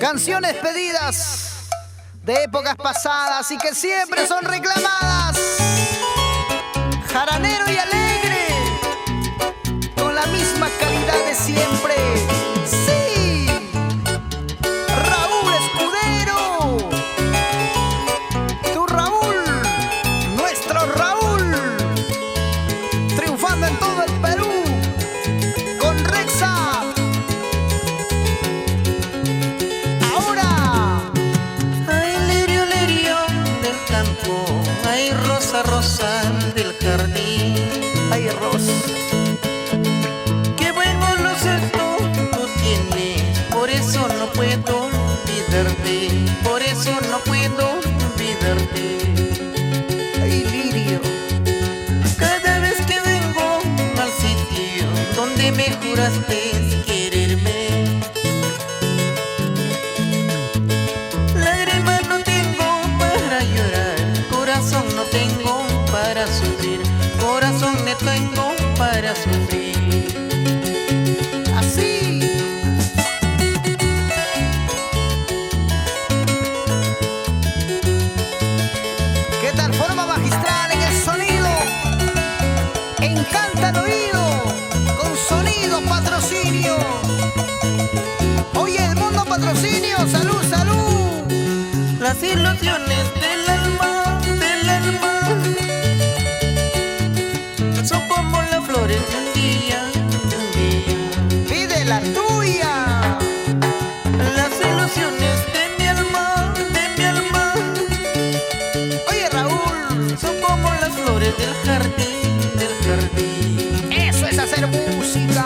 Canciones pedidas de épocas pasadas y que siempre son reclamadas. Jaranero y alegre, con la misma calidad de siempre. Sí, Raúl Escudero, tu Raúl, nuestro Raúl, triunfando en todo el Perú con Rexa. Ay, rosa, rosa del jardín. Ay, rosa. Qué buen olorcito tú tienes, por eso no puedo olvidarte, por eso no puedo olvidarte. Ay, lirio. Cada vez que vengo al sitio donde me juraste quererme, lágrimas no tengo para llorar, corazón no tengo para sufrir, corazón no tengo para sufrir. Así. ¿Qué tal? Forma magistral en el sonido. Encanta el oído con Sonido Patrocinio. Oye, el mundo patrocinio. Salud, salud. Las ilusiones del alma, son como las flores de un día, Pide la tuya. las ilusiones de mi alma, Oye, Raúl, son como las flores del jardín, eso es hacer música.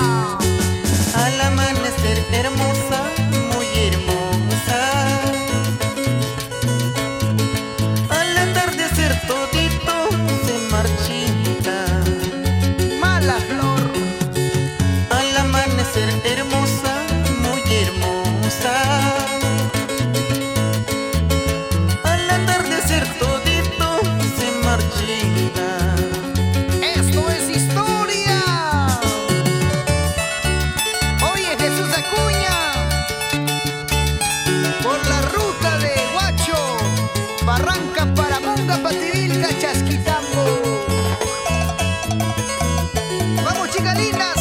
al amanecer hermosa, muy hermosa, al atardecer todito se marchita, Mala flor. al amanecer hermosa, muy hermosa, al atardecer todito se marchita. Esto es historia. Oye, Jesús Acuña, por la ruta de Huacho, Barranca, Paramonga, Pativilca, Chasquitambo. Vamos, chicas lindas.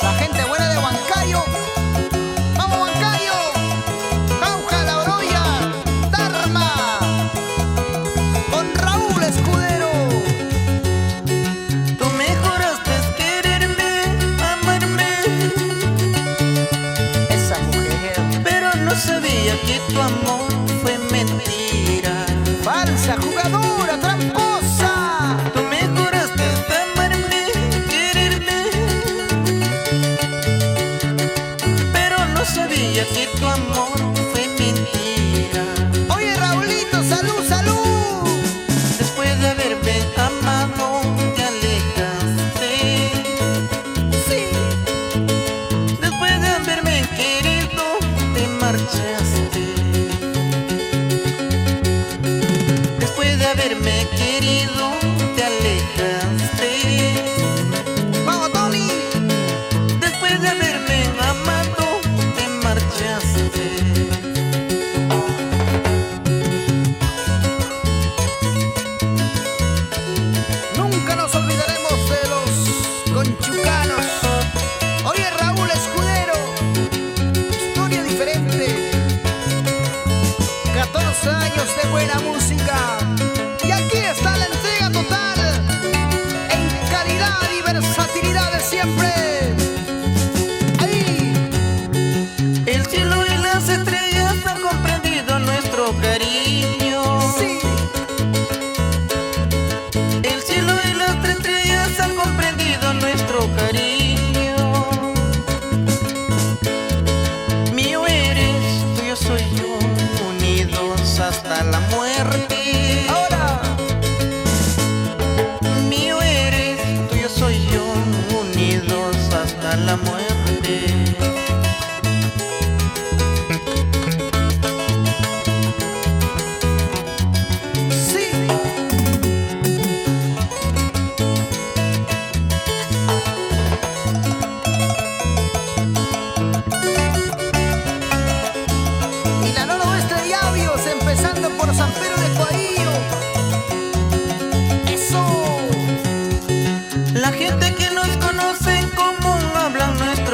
La gente buena de Huancayo. Vamos, Huancayo. Jauja, La Oroya, Tarma, con Raúl Escudero. Tú me juraste quererme, amarme, Esa mujer pero no sabía que tu amor fue mentira. falsa, jugadora, tramposa. Tú me juraste amarme, quererme, pero no sabía que tu amor fue mentira. Oye, Raulito, salud, salud. Después de haberme amado, te alejaste. Sí, Después de haberme querido, te marchaste. Después de haberme querido, te alejaste. vamos, Tony. Después de haberme amado, te marchaste. Nunca nos olvidaremos de los conchucanos. Oye, Raúl Escudero, historia diferente. 14 años de buena música. Y aquí está la entrega total, en calidad y versatilidad de siempre. Ahí. El cielo y las estrellas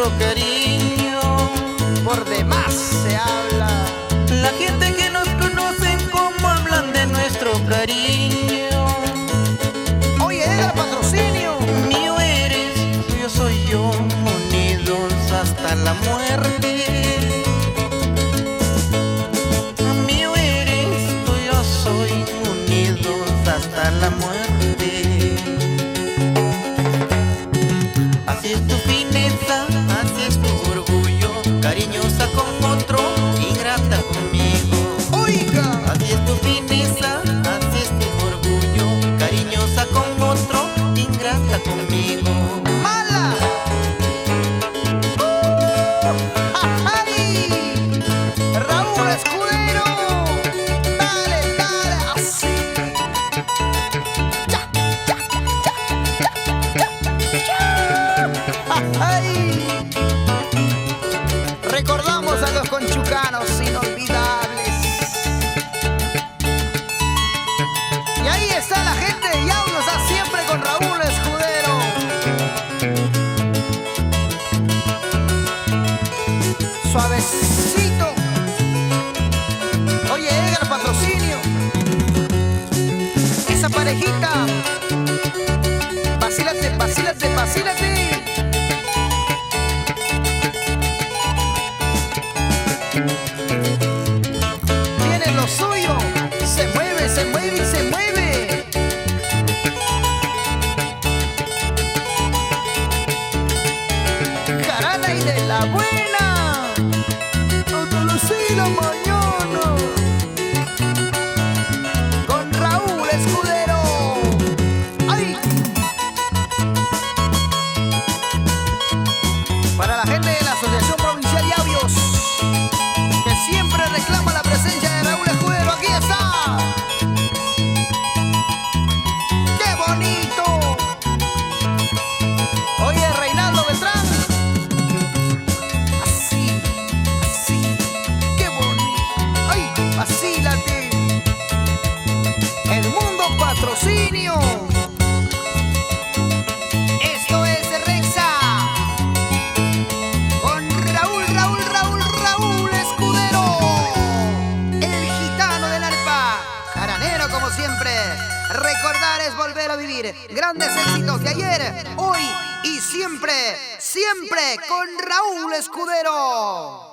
nuestro cariño. Por demás se habla. La gente que nos conoce, cómo hablan de nuestro cariño. Oye, Edgar Patrocinio. Mío eres, yo soy yo, unidos hasta la muerte. Mío eres, tú y yo soy, unidos hasta la muerte. Así es tu fineza, así es tu orgullo, cariñosa con otro, ingrata conmigo. Oiga, Así es tu fineza, así es tu orgullo, cariñosa con otro, ingrata conmigo. mala. ¡Ay! Raúl Escudero. Dale, dale, así. Ya, ya, ya, ya, ya. ¡Ay! Recordamos a los conchucanos inolvidables. Y ahí está la gente de Yaunos, siempre con Raúl Escudero. Suavecito. Oye, Edgar Patrocinio. Esa parejita. Vacílate, vacílate, vacílate. Tiene lo suyo. Se mueve, se mueve y se mueve. Jarana y de la buena. Hasta las 6 de la mañana. Con Raúl Escudero. ¡Ay! Para la gente de la Asociación Provincial de Audios, que siempre reclama la presencia de Raúl Escudero, aquí está. ¡Qué bonito! Oye, Reinaldo Beltrán. Así, así, qué bonito. ¡Ay, vacílate! El Mundo Patrocinio. Esto es Rexa. Con Raúl Escudero. El gitano del arpa. Jaranero como siempre. Recordar es volver a vivir. Grandes éxitos de ayer, hoy y siempre. Siempre con Raúl Escudero.